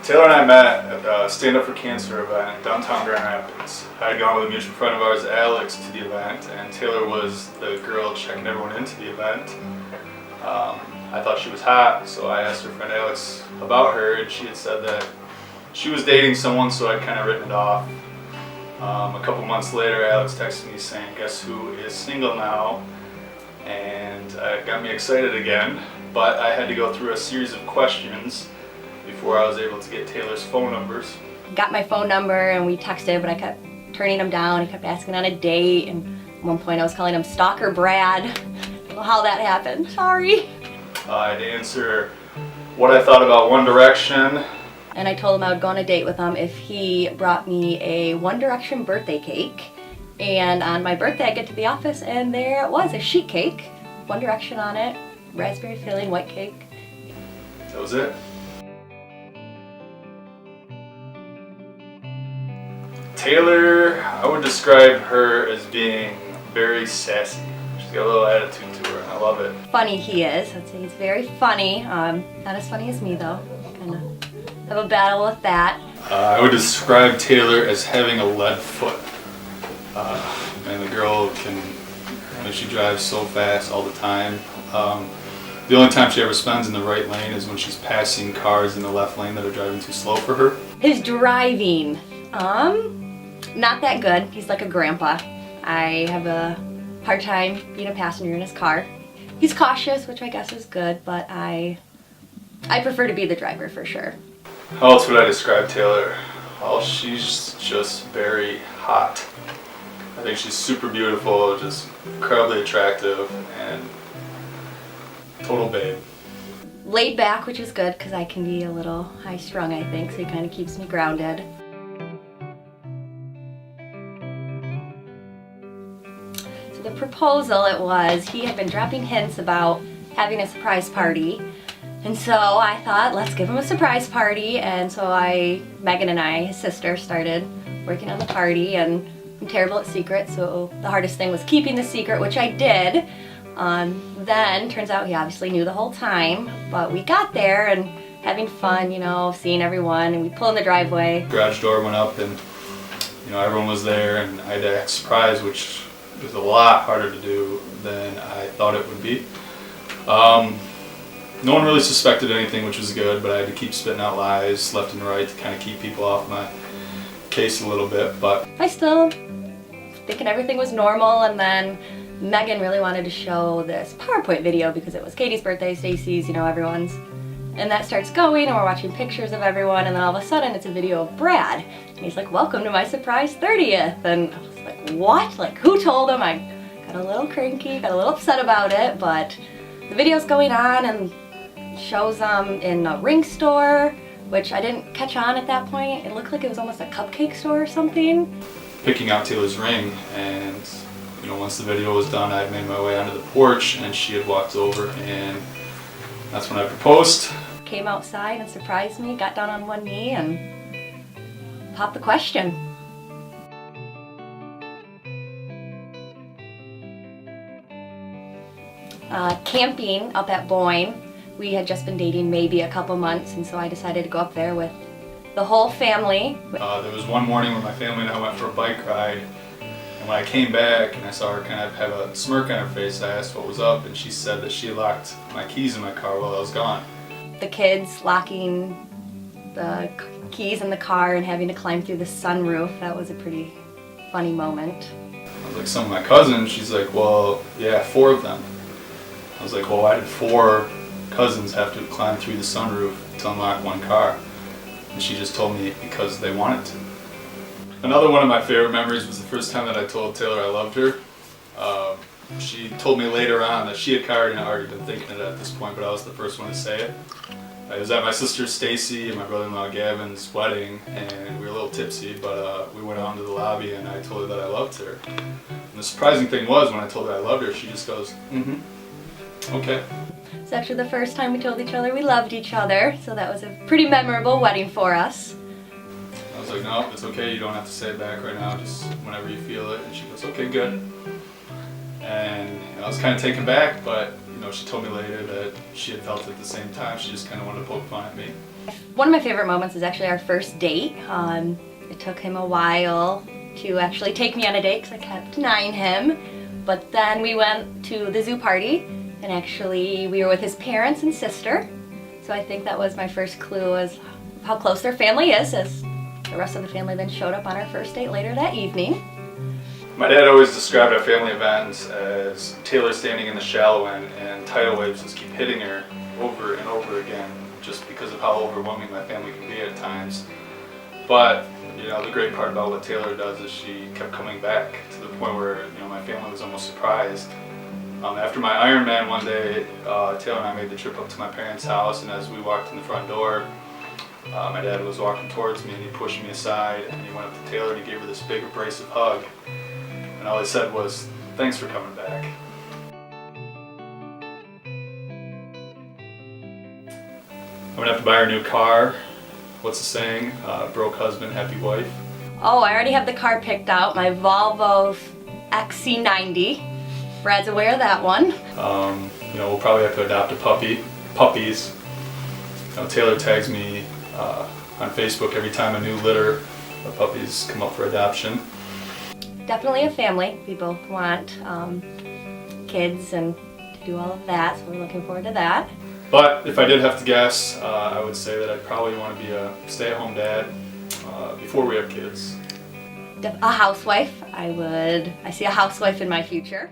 Taylor and I met at the Stand Up for Cancer event in downtown Grand Rapids. I had gone with a mutual friend of ours, Alex, to the event, and Taylor was the girl checking everyone into the event. I thought she was hot, so I asked her friend Alex about her, and she had said that she was dating someone, so I'd kind of written it off. A couple months later, Alex texted me saying, "Guess who is single now?" And it got me excited again, but I had to go through a series of questions before I was able to get Taylor's phone numbers. Got my phone number and we texted, but I kept turning him down. He kept asking on a date, and at one point I was calling him Stalker Brad. I don't know how that happened, sorry. I'd answer what I thought about One Direction. And I told him I would go on a date with him if he brought me a One Direction birthday cake. And on my birthday I get to the office and there it was, a sheet cake, One Direction on it, raspberry filling, white cake. That was it. Taylor, I would describe her as being very sassy. She's got a little attitude to her, and I love it. Funny he is. I'd say he's very funny. Not as funny as me though. Kind of have a battle with that. I would describe Taylor as having a lead foot. And the girl she drives so fast all the time. The only time she ever spends in the right lane is when she's passing cars in the left lane that are driving too slow for her. His driving, not that good. He's like a grandpa. I have a hard time being a passenger in his car. He's cautious, which I guess is good, but I prefer to be the driver for sure. How else would I describe Taylor? Well, she's just very hot. I think she's super beautiful, just incredibly attractive, and total babe. Laid back, which is good because I can be a little high strung, I think, so he kind of keeps me grounded. So the proposal, it was, he had been dropping hints about having a surprise party. And so I thought, let's give him a surprise party. And so Megan and I, his sister, started working on the party, and I'm terrible at secrets, so the hardest thing was keeping the secret, which I did. Then, turns out he obviously knew the whole time, but we got there and having fun, seeing everyone, and we pull in the driveway. Garage door went up and, everyone was there, and I had to act surprise, which was a lot harder to do than I thought it would be. No one really suspected anything, which was good, but I had to keep spitting out lies left and right to kind of keep people off my case a little bit, but I still thinking everything was normal, and then Megan really wanted to show this PowerPoint video because it was Katie's birthday, Stacy's, everyone's. And that starts going, and we're watching pictures of everyone, and then all of a sudden it's a video of Brad. And he's like, "Welcome to my surprise 30th." And I was like, what? Like, who told him? I got a little cranky, got a little upset about it, but the video's going on and shows them in a ring store, which I didn't catch on at that point. It looked like it was almost a cupcake store or something. Picking out Taylor's ring, and once the video was done, I had made my way onto the porch, and she had walked over, and that's when I proposed. Came outside and surprised me, got down on one knee and popped the question. Camping up at Boyne. We had just been dating maybe a couple months, and so I decided to go up there with the whole family. There was one morning when my family and I went for a bike ride, and when I came back and I saw her kind of have a smirk on her face, I asked what was up, and she said that she locked my keys in my car while I was gone. The kids locking the keys in the car and having to climb through the sunroof, that was a pretty funny moment. I was like, some of my cousins, she's like, well, yeah, 4 of them. I was like, well, why did 4 cousins have to climb through the sunroof to unlock one car? And she just told me because they wanted to. Another one of my favorite memories was the first time that I told Taylor I loved her. She told me later on that she had already been thinking it at this point, but I was the first one to say it. I was at my sister Stacy and my brother-in-law Gavin's wedding, and we were a little tipsy, but we went out into the lobby and I told her that I loved her. And the surprising thing was, when I told her I loved her, she just goes, "Mm-hmm, okay." It's actually the first time we told each other we loved each other, so that was a pretty memorable wedding for us. I was like, "No, it's okay, you don't have to say it back right now, just whenever you feel it." And she goes, "Okay, good." And I was kind of taken back, but she told me later that she had felt it at the same time. She just kind of wanted to poke fun at me. One of my favorite moments is actually our first date. It took him a while to actually take me on a date because I kept denying him. But then we went to the zoo party, and actually we were with his parents and sister. So I think that was my first clue as how close their family is, as the rest of the family then showed up on our first date later that evening. My dad always described our family events as Taylor standing in the shallow end and tidal waves just keep hitting her over and over again, just because of how overwhelming my family can be at times. But you know, the great part about what Taylor does is she kept coming back to the point where, you know, my family was almost surprised. After my Ironman one day, Taylor and I made the trip up to my parents' house, and as we walked in the front door, my dad was walking towards me and he pushed me aside and he went up to Taylor and he gave her this big abrasive hug. And all he said was, "Thanks for coming back." I'm gonna have to buy her a new car. What's the saying? Broke husband, happy wife. Oh, I already have the car picked out, my Volvo XC90. Brad's aware of that one. You know, we'll probably have to adopt a puppy. Puppies. You know, Taylor tags me on Facebook every time a new litter of puppies come up for adoption. Definitely a family. We both want kids and to do all of that, so we're looking forward to that. But if I did have to guess, I would say that I'd probably want to be a stay-at-home dad before we have kids. A housewife. I see a housewife in my future.